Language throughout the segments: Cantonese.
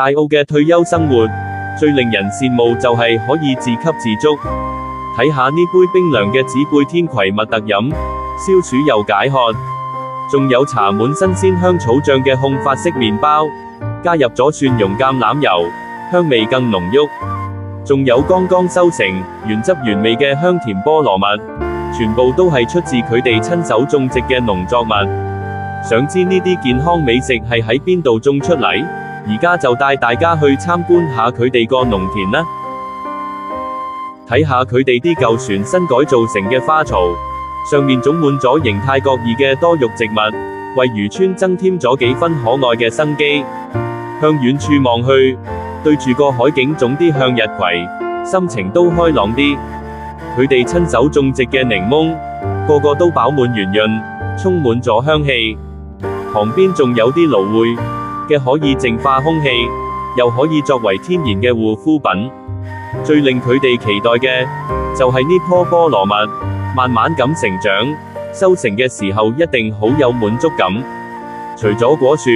大澳嘅退休生活，最令人羨慕就係可以自給自足。睇下呢杯冰涼嘅紫貝天葵蜜特飲，消暑又解渴。仲有搽滿新鮮香草醬嘅控法式麵包，加入咗蒜蓉橄欖油，香味更濃郁。仲有剛剛收成、原汁原味嘅香甜菠蘿蜜，全部都係出自佢哋親手種植嘅農作物。想知呢啲健康美食係喺邊度種出嚟？而家就帶大家去參觀下佢哋個農田啦，睇下佢哋啲舊船新改造成嘅花槽，上面種滿咗形態各異嘅多肉植物，為漁村增添咗幾分可愛嘅生機。向遠處望去，對住個海景種啲向日葵，心情都開朗啲。佢哋親手種植嘅檸檬，個個都飽滿圓潤，充滿咗香氣。旁邊仲有啲蘆薈嘅可以淨化空氣，又可以作為天然嘅護膚品。最令佢哋期待嘅，就係呢棵菠蘿蜜，慢慢咁成長，收成嘅時候一定好有滿足感。除咗果樹，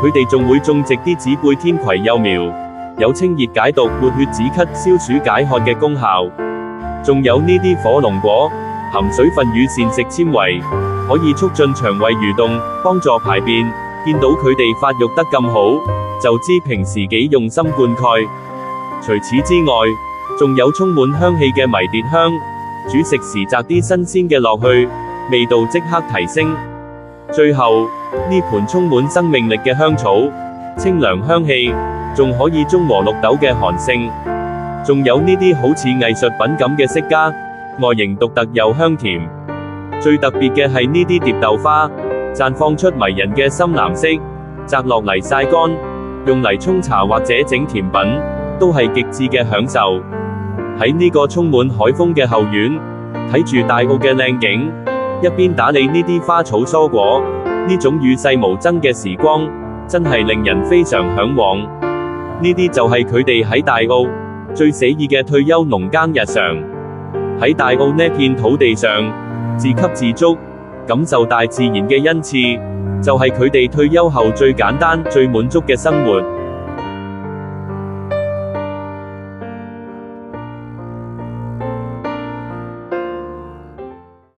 佢哋仲會種植啲紫貝天葵幼苗，有清熱解毒、活血止咳、消暑解渴嘅功效。仲有呢啲火龍果，含水分與膳食纖維，可以促進腸胃蠕動，幫助排便。見到佢哋發育得咁好，就知平時幾用心灌溉。除此之外，仲有充滿香氣嘅迷迭香，煮食時摘啲新鮮嘅落去，味道即刻提升。最後，呢盤充滿生命力嘅香草，清涼香氣，仲可以中和綠豆嘅寒性。仲有呢啲好似藝術品咁嘅釋迦，外形獨特又香甜。最特別嘅係呢啲蝶豆花，綻放出迷人嘅深藍色，摘落嚟曬乾，用嚟沖茶或者整甜品，都係極致嘅享受。喺呢個充滿海風嘅後院，睇住大澳嘅靚景，一邊打理呢啲花草蔬果，呢種與世無爭嘅時光，真係令人非常向往。呢啲就係佢哋喺大澳最寫意嘅退休農耕日常。喺大澳呢片土地上，自給自足，感受大自然嘅恩賜，就係佢哋退休後最簡單、最滿足嘅生活。